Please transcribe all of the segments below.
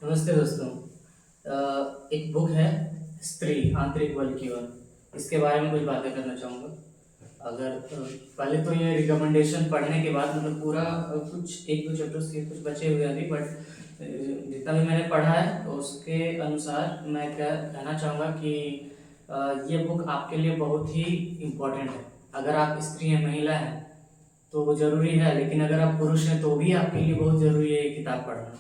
नमस्ते दोस्तों। एक बुक है स्त्री आंतरिक बल की ओर, इसके बारे में कुछ बातें करना चाहूँगा। अगर पहले तो ये रिकमेंडेशन पढ़ने के बाद मतलब पूरा कुछ एक दो चैप्टर्स के कुछ बचे हुए अभी, बट जितना भी मैंने पढ़ा है तो उसके अनुसार मैं कहना चाहूँगा कि ये बुक आपके लिए बहुत ही इम्पोर्टेंट है। अगर आप स्त्री हैं, महिला हैं तो वो ज़रूरी है, लेकिन अगर आप पुरुष हैं तो भी आपके लिए बहुत ज़रूरी है ये किताब पढ़ना।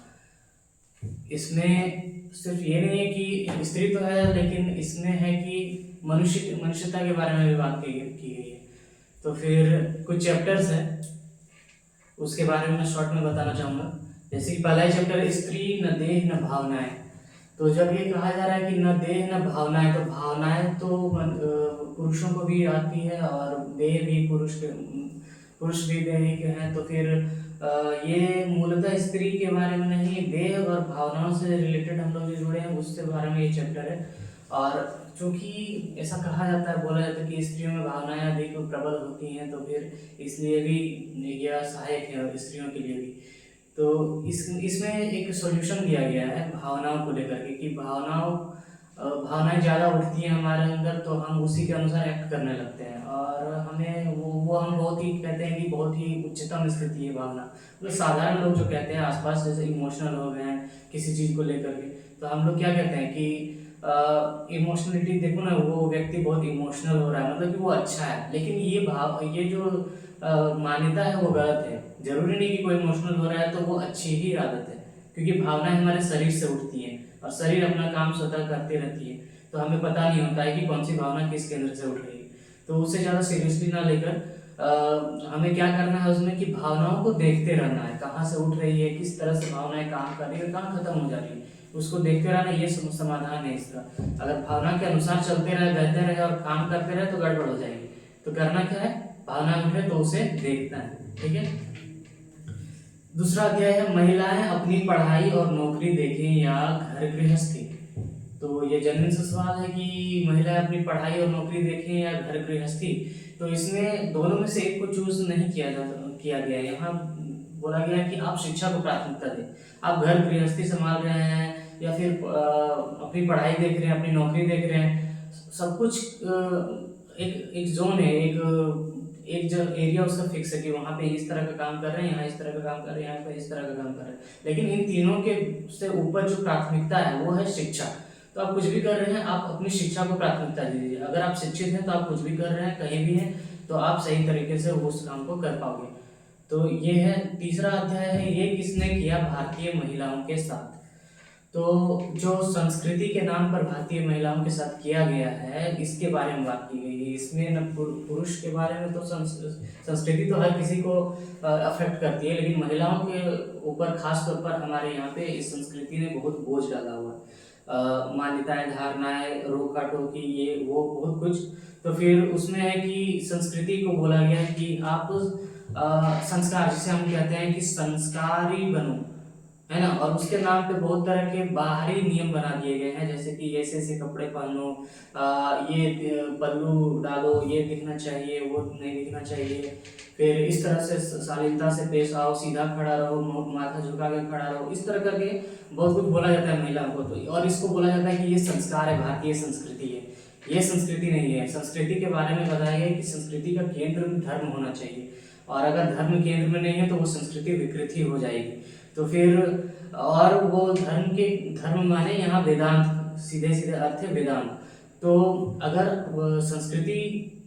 इसमें सिर्फ ये नहीं है कि स्त्री तो है, लेकिन इसमें है कि मनुष्यता के बारे में भी बात की गई है। तो फिर कुछ चैप्टर्स हैं, उसके बारे में मैं शॉर्ट में बताना चाहूँगा। जैसे कि पहला ही चैप्टर है, स्त्री न देह न भावनाएं। तो जब ये कहा जा रहा है कि न देह न भावनाएं, तो भावनाएं तो पुरुषों को भी आती है और देह भी पुरुष भी देह के हैं। तो फिर ये मूलतः स्त्री के बारे में नहीं, देह और भावनाओं से रिलेटेड हम लोग जो जुड़े हैं उसके बारे में ये चैप्टर है। और चूंकि ऐसा कहा जाता है, बोला जाता है कि स्त्रियों में भावनाएं अधिक प्रबल होती हैं, तो फिर इसलिए भी यह सहायक है स्त्रियों के लिए भी। तो इसमें एक सॉल्यूशन दिया गया है भावनाओं को लेकर के, कि भावनाएं ज़्यादा उठती हैं हमारे अंदर तो हम उसी के अनुसार एक्ट करने लगते हैं, और हमें वो हम बहुत ही कहते हैं कि बहुत ही उच्चतम स्थिति है भावना। मतलब साधारण लोग जो कहते हैं आसपास, जैसे इमोशनल हो गए हैं किसी चीज़ को लेकर के, तो हम लोग क्या कहते हैं कि इमोशनलिटी देखो ना, वो व्यक्ति बहुत इमोशनल हो रहा है मतलब कि वो अच्छा है, लेकिन ये जो मान्यता है वो गलत है। जरूरी नहीं कि कोई इमोशनल हो रहा है तो वो अच्छी ही आदत है, क्योंकि भावनाएं हमारे शरीर से उठती हैं और शरीर अपना काम स्वतः करती रहती है। तो हमें पता नहीं होता है कि कौन सी भावना किस केंद्र से उठ रही है। तो उसे ज़्यादा सीरियसली ना लेकर हमें क्या करना है उसमें, कि भावनाओं को देखते रहना है, कहाँ से उठ रही है, किस तरह से भावनाएं काम कर रही है, कहाँ खत्म हो जा रही है, उसको देखते रहना। ये समाधान है इसका। अगर भावना के अनुसार चलते रहे, बहते रहे और काम करते रहे तो गड़बड़ हो जाएगी। तो करना क्या है, भावना उठे तो उसे देखना है। ठीक है। दूसरा अध्याय है, महिलाएं अपनी पढ़ाई और नौकरी देखें या घर गृहस्थी। तो ये जनरल से सवाल है कि महिलाएं अपनी पढ़ाई और नौकरी देखें या घर गृहस्थी। तो इसमें दोनों में से एक को चूज नहीं किया गया। यहाँ बोला गया है कि आप शिक्षा को प्राथमिकता दें। आप घर गृहस्थी संभाल रहे हैं या फिर अपनी पढ़ाई देख रहे हैं, अपनी नौकरी देख रहे हैं, सब कुछ एक एक जोन है, एक जो एरिया उसका फिक्स है कि वहाँ पे इस तरह का काम कर रहे हैं, यहाँ इस तरह का काम कर रहे हैं, यहाँ पे इस तरह का काम कर रहे हैं। लेकिन इन तीनों के से ऊपर जो प्राथमिकता है वो है शिक्षा। तो आप कुछ भी कर रहे हैं, आप अपनी शिक्षा को प्राथमिकता दीजिए। अगर आप शिक्षित हैं तो आप कुछ भी कर रहे हैं, कहीं भी हैं, तो आप सही तरीके से उस काम को कर पाओगे। तो ये है तीसरा अध्याय है, ये किसने किया, भारतीय महिलाओं के साथ। तो जो संस्कृति के नाम पर भारतीय महिलाओं के साथ किया गया है, इसके बारे में बात की गई है। इसमें न पुरुष के बारे में, तो संस्कृति तो हर किसी को अफेक्ट करती है, लेकिन महिलाओं के ऊपर खास तौर पर हमारे यहाँ पे इस संस्कृति ने बहुत बोझ डाला हुआ है। मान्यताएं, धारणाएं, रोका टोकी, ये वो बहुत कुछ। तो फिर उसमें है कि संस्कृति को बोला गया है कि आप संस्कार, जिसे हम कहते हैं कि संस्कारी बनो, है ना। और उसके नाम पे बहुत तरह के बाहरी नियम बना दिए गए हैं, जैसे कि ऐसे ऐसे कपड़े पहनो, ये पल्लू डालो, ये दिखना चाहिए, वो नहीं दिखना चाहिए, फिर इस तरह से शालीनता से पेश आओ, सीधा खड़ा रहो, माथा झुका के खड़ा रहो, इस तरह करके बहुत कुछ बोला जाता है महिलाओं को। तो और इसको बोला जाता है कि ये संस्कार है, भारतीय संस्कृति है। ये संस्कृति नहीं है। संस्कृति के बारे में बताया गया कि संस्कृति का केंद्र धर्म होना चाहिए, और अगर धर्म केंद्र में नहीं है तो वो संस्कृति विकृत ही हो जाएगी। तो फिर और वो धर्म माने यहाँ वेदांत, सीधे सीधे अर्थ है वेदांत। तो अगर संस्कृति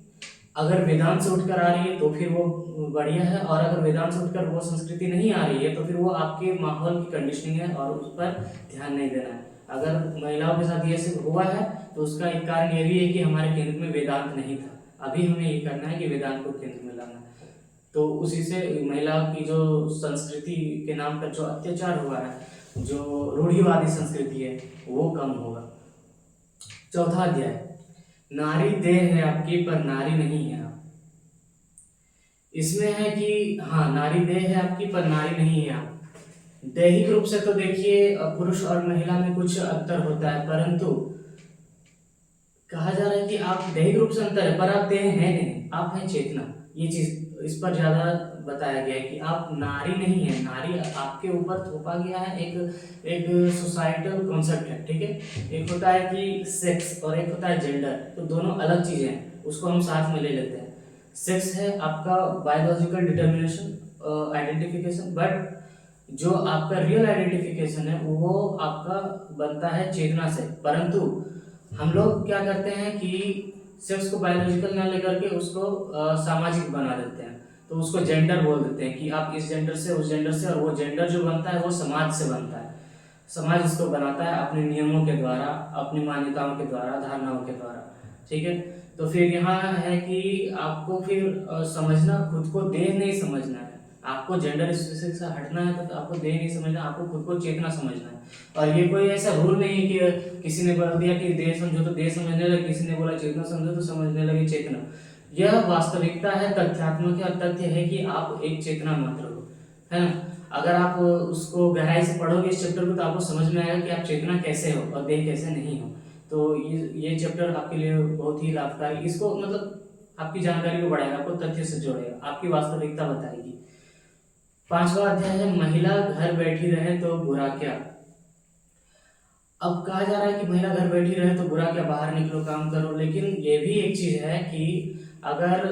अगर वेदांत से उठकर आ रही है तो फिर वो बढ़िया है, और अगर वेदांत से उठकर वो संस्कृति नहीं आ रही है तो फिर वो आपके माहौल की कंडीशनिंग है और उस पर ध्यान नहीं देना है। अगर महिलाओं के साथ ये सब हुआ है तो उसका एक कारण ये भी है कि हमारे केंद्र में वेदांत नहीं था। अभी हमें ये करना है कि वेदांत को केंद्र में लाना है। तो उसी से महिला की जो संस्कृति के नाम पर जो अत्याचार हुआ है, जो रूढ़िवादी संस्कृति है, वो कम होगा। चौथा अध्याय, नारी देह है आपकी पर नारी नहीं है आप। इसमें है कि हाँ, नारी देह है आपकी पर नारी नहीं है आप। दैहिक रूप से तो देखिए पुरुष और महिला में कुछ अंतर होता है, परंतु कहा जा रहा है कि आप दैहिक रूप से अंतर है पर आप देह है नहीं, आप हैं चेतना। ये चीज, इस पर ज्यादा बताया गया है कि आप नारी नहीं है, नारी आपके ऊपर थोपा गया है, एक एक सोसाइटल कॉन्सेप्ट है, ठीक है। एक होता है कि सेक्स और एक होता है जेंडर, तो दोनों अलग चीजें हैं, उसको हम साथ में ले लेते हैं। सेक्स है आपका बायोलॉजिकल डिटर्मिनेशन, आइडेंटिफिकेशन, बट जो आपका रियल आइडेंटिफिकेशन है वो आपका बनता है चेतना से। परंतु हम लोग क्या करते हैं कि सेक्स को बायोलॉजिकल ना लेकर के उसको सामाजिक बना देते हैं, तो उसको जेंडर बोल देते हैं कि आप इस जेंडर से उस जेंडर से, और वो जेंडर जो बनता है वो समाज से बनता है। समाज उसको बनाता है अपने नियमों के द्वारा, अपनी मान्यताओं के द्वारा, धारणाओं के द्वारा, ठीक है। तो फिर यहाँ है कि आपको फिर समझना, खुद को देह नहीं समझना है, आपको जेंडर स्पेसिफिक से हटना है, तो आपको देह नहीं समझना, आपको खुद को चेतना समझना है। और ये कोई ऐसा रूल नहीं है कि किसी ने बोल दिया कि देह समझो तो देह समझने लगे, किसी ने बोला चेतना समझो तो समझने लगे चेतना। यह वास्तविकता है, तथ्यात्मक है, और तथ्य है कि आप एक चेतना मात्र हो, है ना। अगर आप उसको गहराई से पढ़ोगे इस चैप्टर को, तो आपको समझ में आएगा कि आप चेतना कैसे हो और देह कैसे नहीं हो। तो ये चैप्टर आपके लिए बहुत ही लाभकारी, इसको मतलब आपकी जानकारी को बढ़ाएगा, आपको तथ्य से जोड़ेगा, आपकी वास्तविकता बताएगी। 5वां अध्याय है महिला घर बैठी रहे तो बुरा क्या। अब कहा जा रहा है कि महिला घर बैठी रहे तो बुरा क्या, बाहर निकलो काम करो, लेकिन ये भी एक चीज है कि अगर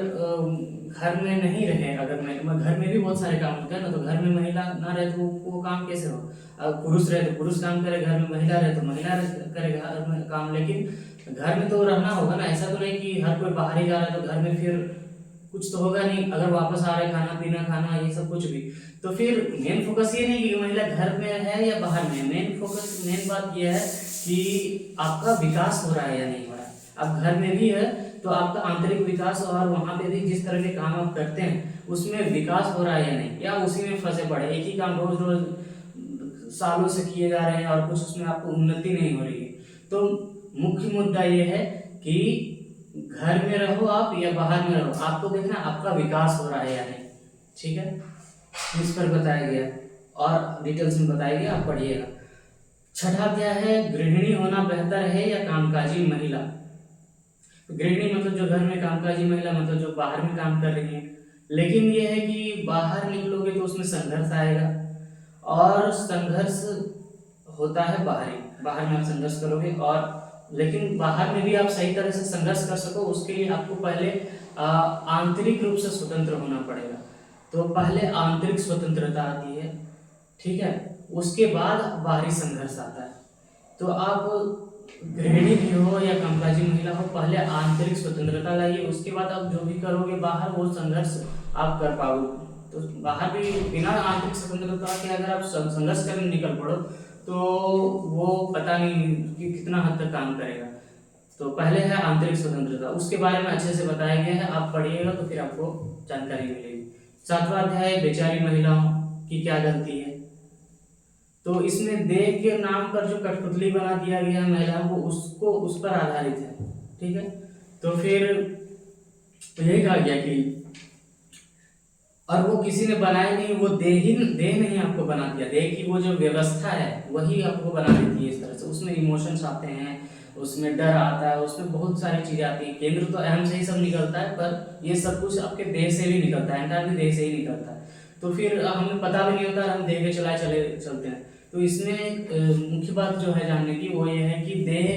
घर में नहीं रहे, अगर घर में भी बहुत सारे काम होते हैं ना, तो घर में महिला ना रहे तो वो काम कैसे हो। अब पुरुष रहे तो पुरुष काम करे, घर में महिला रहे तो महिला करे घर में काम, लेकिन घर में तो रहना होगा ना। ऐसा तो नहीं कि हर कोई बाहर ही जा रहा है तो घर में फिर कुछ तो होगा नहीं, अगर वापस आ रहे खाना पीना खाना ये सब कुछ भी। तो फिर मेन फोकस ये नहीं कि महिला घर में है या बाहर में है, मेन बात ये है कि आपका विकास हो रहा है या नहीं हो रहा है। अब घर में भी है तो आपका आंतरिक विकास, और वहां पे भी जिस तरह के काम आप करते हैं उसमें विकास हो रहा है या नहीं, या उसी में फंसे पड़े, एक ही काम रोज रोज सालों से किए जा रहे हैं और कुछ उसमें आपको उन्नति नहीं हो रही है। तो मुख्य मुद्दा ये है कि घर में रहो आप या बाहर में रहो, आपको देखना आपका विकास हो रहा है या नहीं, ठीक है। इस पर बताया गया और डिटेल्स में बताया गया, आप पढ़िएगा। 6वां अध्याय है गृहिणी होना बेहतर है या कामकाजी महिला। गृहिणी मतलब जो घर में कामकाजी महिला मतलब जो बाहर में काम कर रही है। लेकिन ये है कि बाहर निकलोगे तो उसमें संघर्ष आएगा, और संघर्ष होता है बाहर में आप संघर्ष करोगे, और लेकिन बाहर में भी आप सही तरह से संघर्ष कर सको उसके लिए आपको पहले आंतरिक रूप से स्वतंत्र होना पड़ेगा। तो पहले आंतरिक स्वतंत्रता आती है, ठीक है, उसके बाद बाहरी संघर्ष आता है। तो आप गृहिणी भी हो या कामकाजी महिला हो, पहले आंतरिक स्वतंत्रता लाइए, उसके बाद आप जो भी करोगे बाहर वो संघर्ष आप कर पाओगे। तो बाहर भी बिना आंतरिक स्वतंत्रता के अगर आप संघर्ष करने निकल पड़ो तो वो पता नहीं कि कितना हद तक काम करेगा। तो पहले है आंतरिक स्वतंत्रता, उसके बारे में अच्छे से बताया गया है, आप पढ़िएगा तो फिर आपको जानकारी मिलेगी। 7वां अध्याय बेचारी महिलाओं की क्या गलती है। तो इसमें देह के नाम पर जो कठपुतली बना दिया गया है महिलाओं को, उसको उस पर आधारित है, ठीक है। तो फिर यही कहा गया कि और वो किसी ने बनाया नहीं, वो देह नहीं आपको बना दिया, देह की वो जो व्यवस्था है वही आपको बना देती है इस तरह से। उसमें इमोशंस आते हैं, उसमें डर आता है, उसमें बहुत सारी चीजें आती हैं। केंद्र तो अहम से ही सब निकलता है, पर ये सब कुछ आपके देह से भी निकलता है, एंटायर भी देह से ही निकलता है। तो फिर हमें पता भी नहीं होता, हम देह के चलते हैं। तो इसमें मुख्य बात जो है जानने की वो ये है कि देह